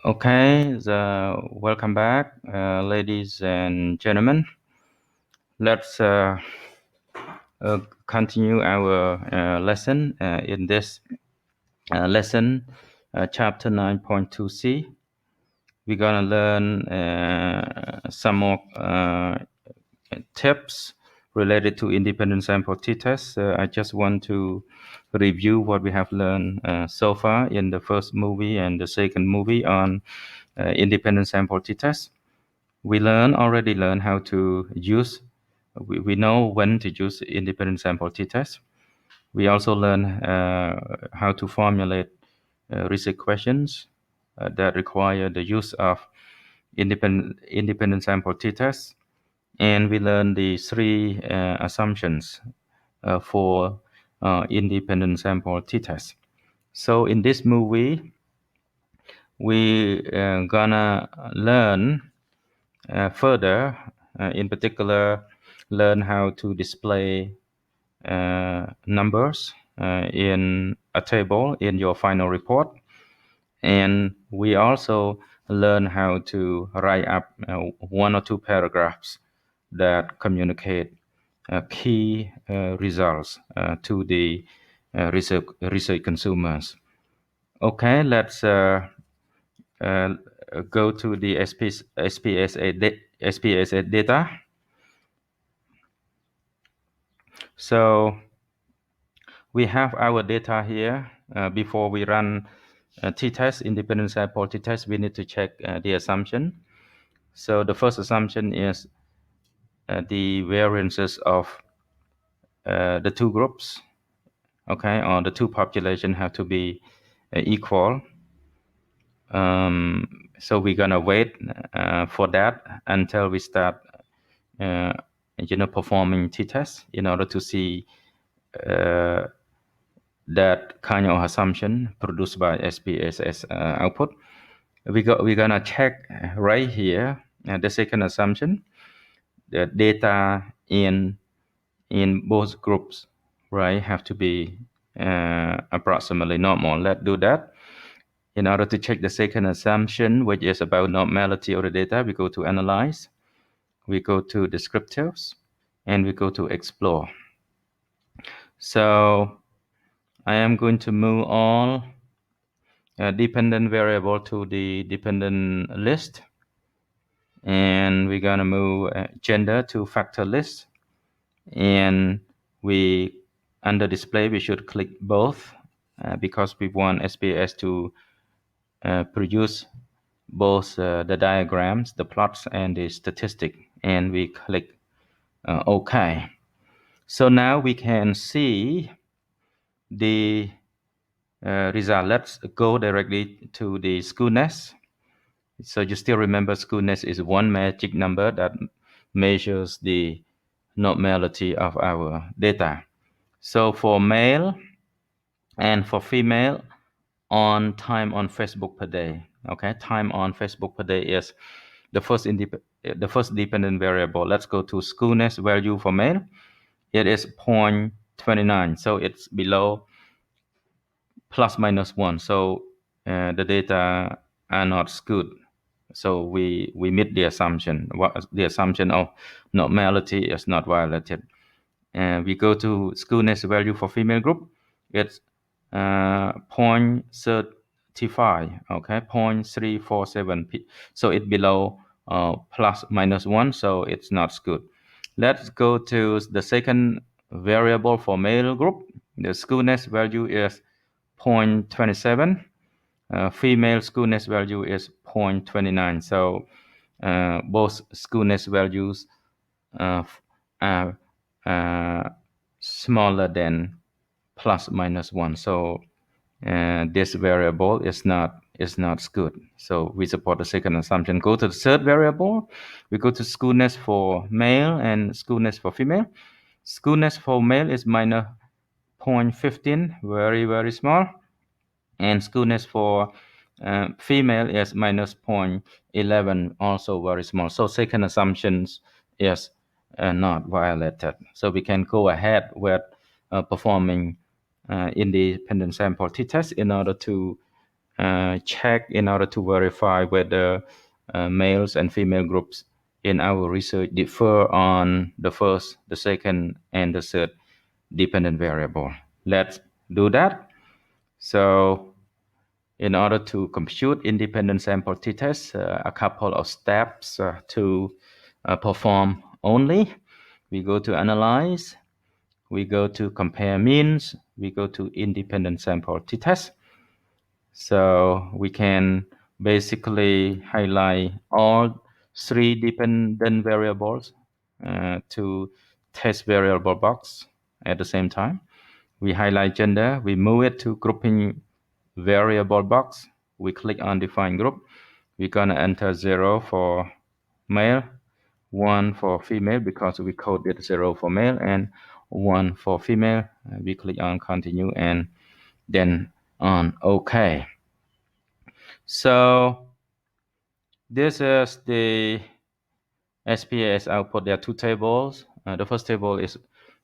Okay, welcome back, ladies and gentlemen. Let's continue our lesson in this lesson, chapter 9.2c. We're going to learn some more tips related to independent sample t-test. I just want to review what we have learned so far in the first movie and the second movie on independent sample t-test. We already learned how to use, we know when to use independent sample t-test. We also learn how to formulate research questions that require the use of independent sample t-test. And we learn the three assumptions for independent sample t-test. So in this movie, we gonna learn further, in particular, learn how to display numbers in a table in your final report. And we also learn how to write up one or two paragraphs that communicate key results to the research consumers. Okay, let's go to the SPSS data. So we have our data here. Before we run t-test, independent sample t-test, we need to check the assumption. So the first assumption is the variances of the two groups, okay, or the two population have to be equal. So we're gonna wait for that until we start, performing t-test in order to see that kind of assumption produced by SPSS output. We're gonna check right here the second assumption, the data in both groups, right, have to be approximately normal. Let's do that. In order to check the second assumption, which is about normality of the data, we go to Analyze, we go to Descriptives, and we go to Explore. So I am going to move all dependent variable to the dependent list, and we're gonna move gender to factor list, and we under display we should click both because we want SPS to produce both the diagrams, the plots, and the statistic, and we click OK. So now we can see the result. Let's go directly to the SchoolNest. So you still remember SchoolNest is one magic number that measures the normality of our data. So for male and for female, on time on Facebook per day. Okay, time on Facebook per day is the first dependent variable. Let's go to SchoolNest value for male. It is 0.29, so it's below plus minus 1. So the data are not good. So we meet the assumption. The assumption of normality is not violated. We go to SchoolNest value for female group. It's 0.35, okay, 0.347. So it's below plus minus 1, so it's not good. Let's go to the second variable for male group. The SchoolNest value is 0.27. Female SchoolNest value is 0.29. So both SchoolNest values are smaller than plus minus 1. So this variable is not good. So we support the second assumption. Go to the third variable. We go to SchoolNest for male and SchoolNest for female. SchoolNest for male is minus 0.15, very, very small. And SchoolNest for female is minus 0.11, also very small. So second assumptions is not violated. So we can go ahead with performing independent sample t-test in order to check in order to verify whether males and female groups in our research differ on the first, the second, and the third dependent variable. Let's do that. So in order to compute independent sample t-test, a couple of steps to perform only. We go to analyze, we go to compare means, we go to independent sample t-test. So we can basically highlight all three dependent variables to test variable box at the same time. We highlight gender, we move it to grouping variable box. We click on define group. We're gonna enter 0 for male, 1 for female because we coded 0 for male and 1 for female. We click on continue and then on OK. So this is the SPSS output. There are two tables. The first table is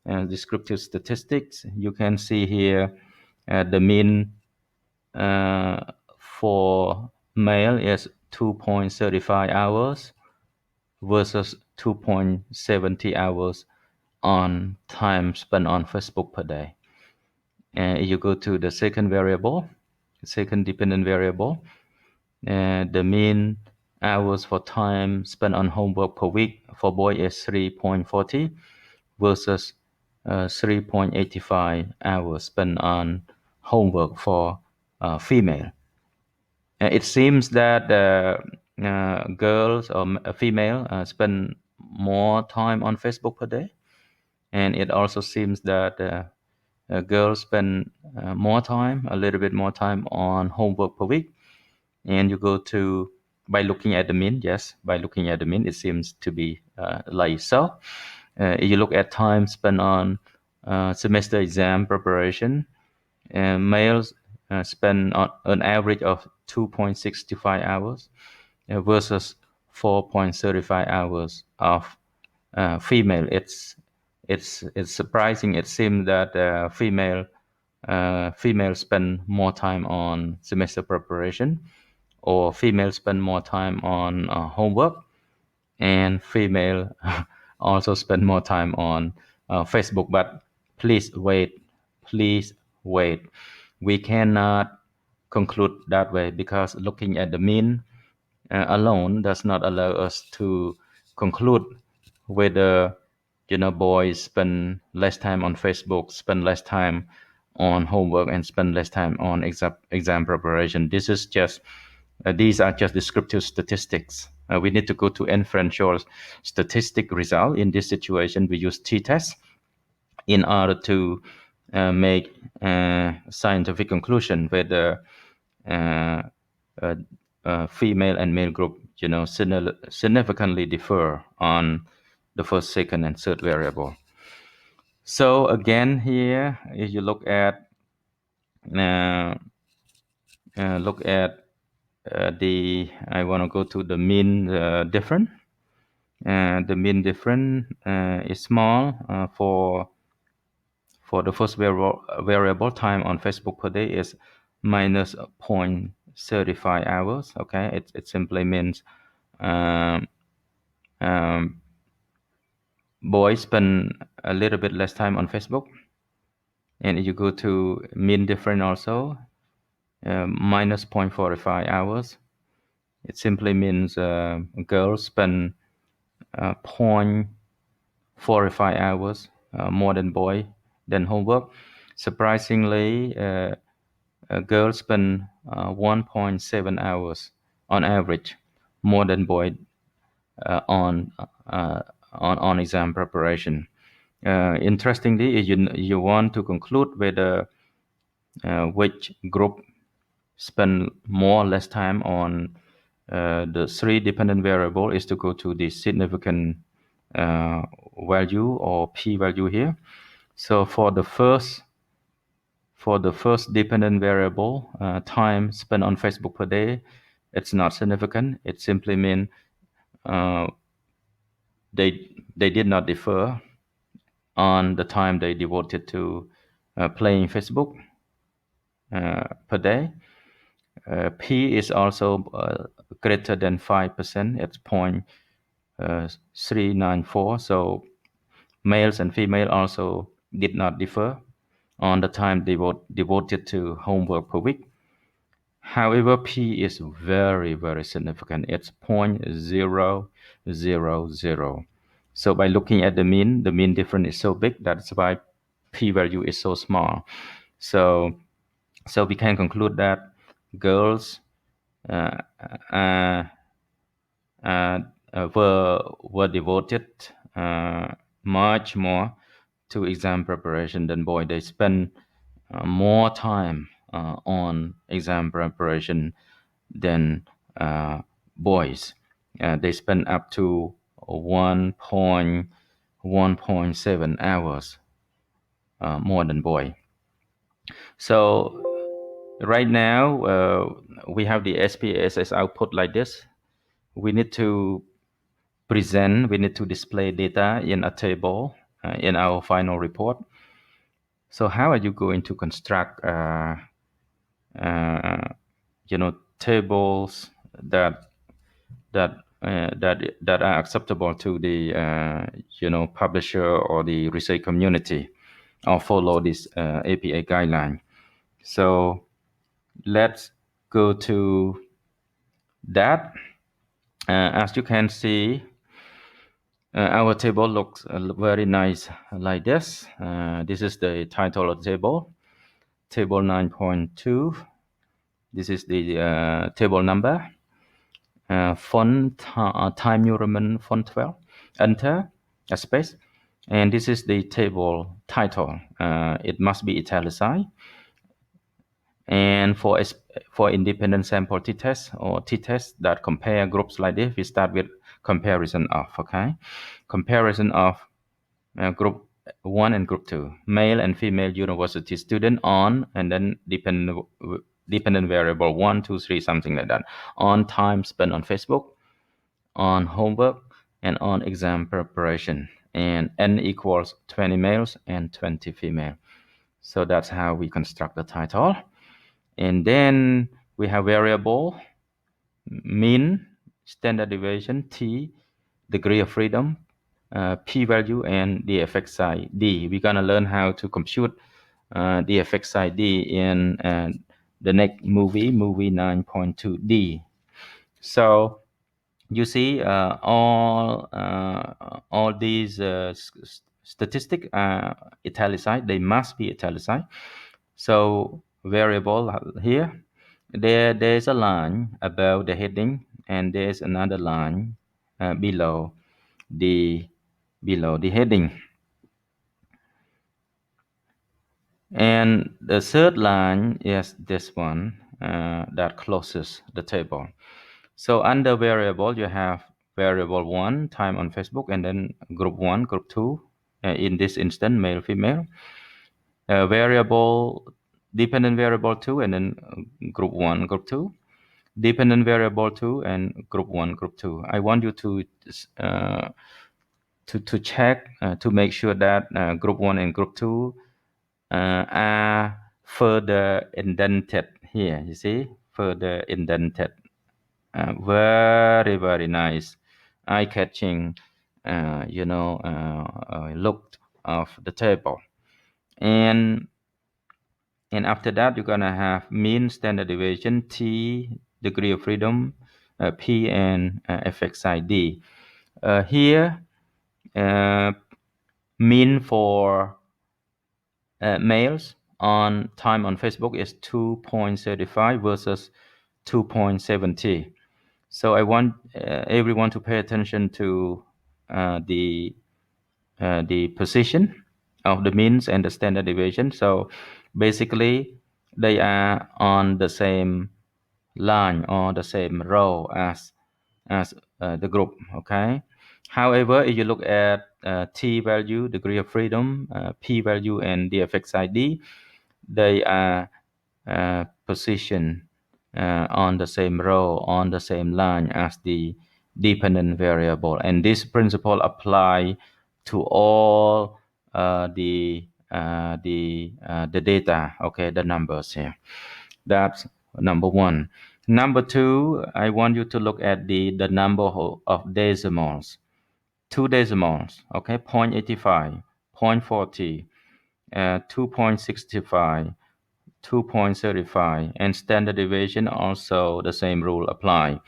descriptive statistics. You can see here the mean for male is 2.35 hours versus 2.70 hours on time spent on Facebook per day. And you go to the second variable, second dependent variable, the mean hours for time spent on homework per week for boy is 3.40 versus 3.85 hours spent on homework for female. It seems that girls or female spend more time on Facebook per day, and it also seems that girls spend more time, a little bit more time on homework per week. And you go to by looking at the mean. Yes, by looking at the mean, it seems to be like so. You look at time spent on semester exam preparation. Males spend on an average of 2.65 hours versus 4.35 hours of female. It's surprising. It seems that females spend more time on semester preparation, or females spend more time on homework, and female also spend more time on Facebook. But please wait, please wait. We cannot conclude that way because looking at the mean alone does not allow us to conclude whether boys spend less time on Facebook, spend less time on homework, and spend less time on exam preparation. These are just descriptive statistics. We need to go to inferential statistic result. In this situation, we use t-test in order to make scientific conclusion whether female and male group, significantly differ on the first, second, and third variable. So again, here, if you look at I want to go to the mean difference. The mean difference is small for the first variable time on Facebook per day is minus 0.35 hours. Okay, it simply means boys spend a little bit less time on Facebook. And if you go to mean difference also, minus 0.45 hours, it simply means girls spend 0.45 hours more than boy than homework. Surprisingly, girls spend 1.7 hours on average more than boy on exam preparation. Interestingly, if you want to conclude whether which group spend more or less time on the three dependent variable, is to go to the significant value or p-value here. So for the first dependent variable, time spent on Facebook per day, it's not significant. It simply means they did not differ on the time they devoted to playing Facebook per day. P is also greater than 5%. It's 0.394. So males and female also did not differ on the time devoted to homework per week. However, P is very, very significant. It's 0.000. So by looking at the mean difference is so big. That's why P value is so small. So we can conclude that girls uh, uh, were devoted much more to exam preparation than boys. They spend more time on exam preparation than boys. They spend up to 1.7 hours more than boy. So right now we have the SPSS output like this. We need to we need to display data in a table in our final report. So how are you going to construct uh, tables that that are acceptable to the publisher or the research community, or follow this APA guideline? So let's go to that. As you can see, our table looks very nice like this. This is the title of the table, table 9.2. This is the table number. Font Time New Roman font 12. Enter a space. And this is the table title. It must be italicized. And for independent sample t-test or t-test that compare groups like this, we start with comparison of, okay? Comparison of group 1 and group 2, male and female university student on, and then dependent variable 1, 2, 3, something like that, on time spent on Facebook, on homework, and on exam preparation. And n equals 20 males and 20 female. So that's how we construct the title. And then we have variable, mean, standard deviation, T, degree of freedom, p-value, and the effect size, D. We're going to learn how to compute the effect size D in the next movie 9.2D. So you see all these statistics italicized. They must be italicized. So variable here, there's a line above the heading, and there's another line below the heading. And the third line is this one that closes the table. So under variable, you have variable 1, time on Facebook, and then group 1, group 2, in this instance, male, female. Variable, dependent variable 2, and then group 1, group 2. Dependent variable 2 and group 1, group 2. I want you to check to make sure that group 1 and group 2 are further indented here. You see, further indented. Very, very nice, eye-catching, look of the table. And after that, you're gonna have mean, standard deviation, T, degree of freedom, P, and effect size D. Here, mean for males on time on Facebook is 2.35 versus 2.70. So I want everyone to pay attention to the position of the means and the standard deviation. So basically, they are on the same line or the same row as the group. Okay. However, if you look at T value, degree of freedom, P value, and the effect ID, they are positioned on the same row, on the same line as the dependent variable. And this principle apply to all the data, okay, the numbers here. That's number one. Number two, I want you to look at the number of decimals. Two decimals, okay, 0.85, 0.40, 2.65, 2.35, and standard deviation also the same rule apply.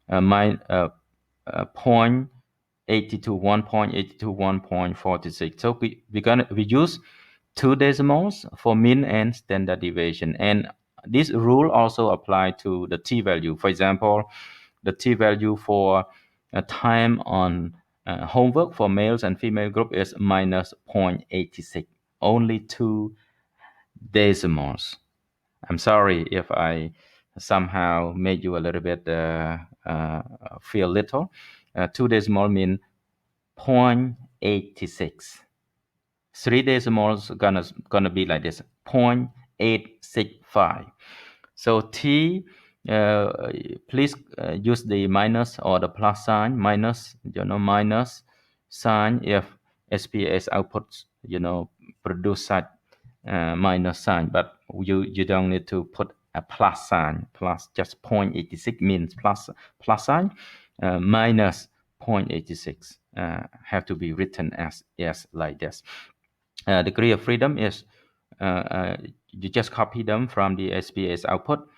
My 0.82, 1.82, 1.46. So we use two decimals for mean and standard deviation, and this rule also apply to the t-value. For example, the t-value for time on homework for males and female group is minus 0.86, only two decimals. I'm sorry if I somehow made you a little bit feel little. Two decimal mean 0.86. Three decimals gonna be like this, 0.865. So T, please use the minus or the plus sign, minus, minus sign if SPS outputs, produce such minus sign, but you don't need to put a plus sign. Plus, just 0.86 means plus sign. Minus 0.86 have to be written as like this. Degree of freedom is you just copy them from the SPS output.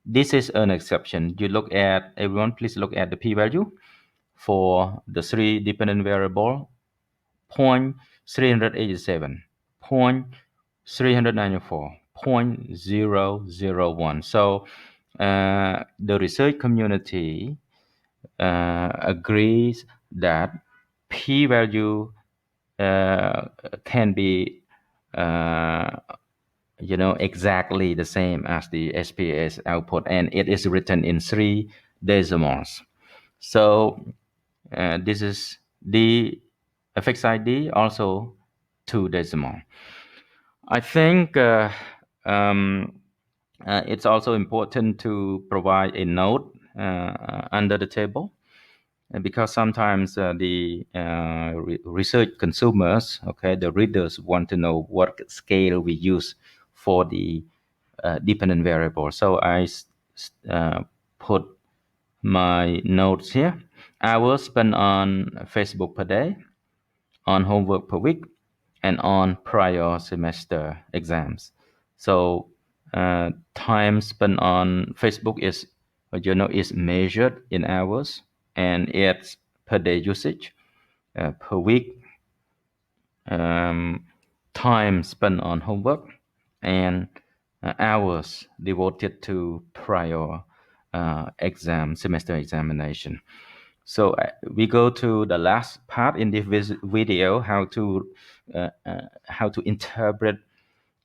This is an exception. You look at, everyone please look at the p-value for the three dependent variable, 0.387, 0.394, 0.001. So the research community agrees that p-value can be exactly the same as the SPS output, and it is written in three decimals. So this is the FXID, also two decimal. I think it's also important to provide a note under the table, because sometimes the research consumers, okay, the readers want to know what scale we use for the dependent variable. So I put my notes here. Hours spent on Facebook per day, on homework per week, and on prior semester exams. So time spent on Facebook is measured in hours, and it's per day usage. Per week, time spent on homework, and hours devoted to prior semester examination. So we go to the last part in this video, how to interpret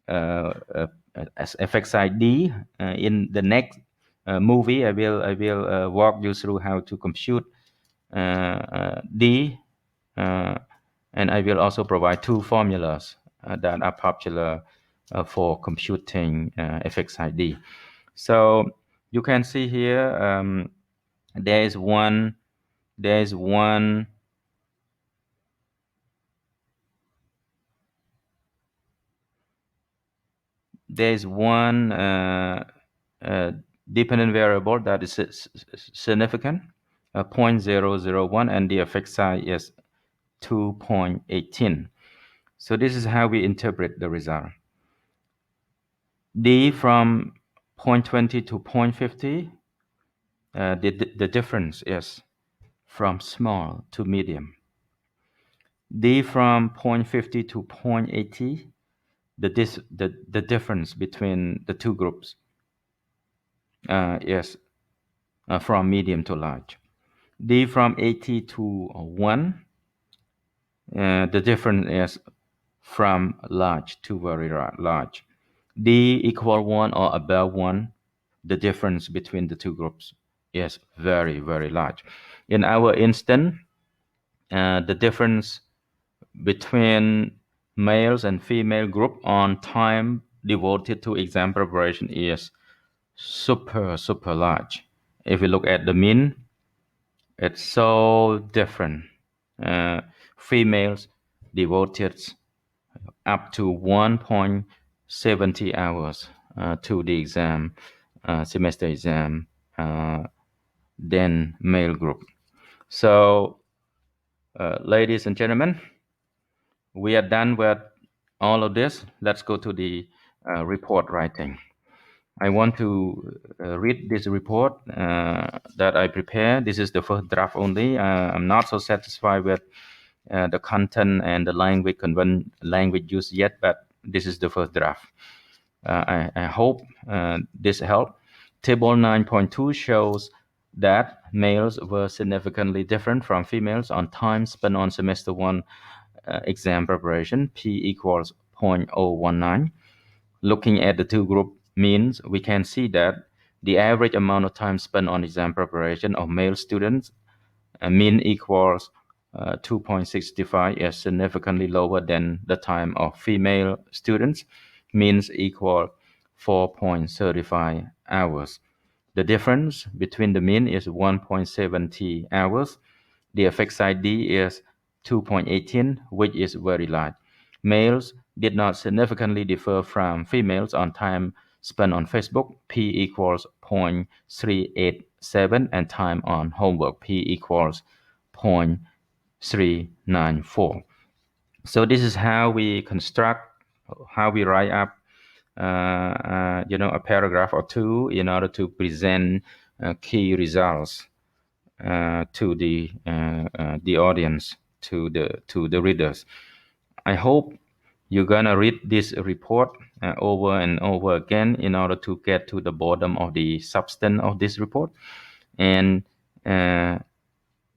as FXID. In the next movie, I will walk you through how to compute D, and I will also provide two formulas that are popular for computing FXID. So you can see here there's one dependent variable that is significant, 0.001, and the effect size is 2.18. So this is how we interpret the result. D from 0.20 to 0.50, the difference is from small to medium. D from 0.50 to 0.80, the difference between the two groups is from medium to large. D from 80 to 1, the difference is from large to very large. D equal 1 or above 1, the difference between the two groups is very, very large. In our instance, the difference between males and female group on time devoted to exam preparation is super large. If we look at the mean, it's so different. Females devoted up to 1.70 hours to the exam, semester exam, then male group. So, ladies and gentlemen, we are done with all of this. Let's go to the report writing. I want to read this report that I prepared. This is the first draft only. I'm not so satisfied with the content and the language used yet, but this is the first draft. I hope this helped. Table 9.2 shows that males were significantly different from females on time spent on semester 1 exam preparation, P equals 0.019. Looking at the two group means, we can see that the average amount of time spent on exam preparation of male students, mean equals 2.65, is significantly lower than the time of female students, means equal 4.35 hours. The difference between the mean is 1.70 hours. The effect size D is 2.18, which is very large. Males did not significantly differ from females on time spent on Facebook, P equals 0.387, and time on homework, P equals 0.394. So this is how we construct, how we write up, a paragraph or two in order to present key results to the audience, to the readers. I hope you're gonna read this report over and over again in order to get to the bottom of the substance of this report, and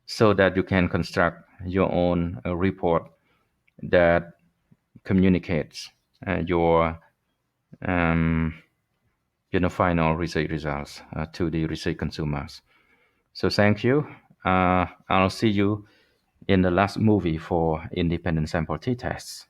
so that you can construct your own report that communicates your final research results to the research consumers. So thank you. I'll see you in the last movie for independent sample t-tests.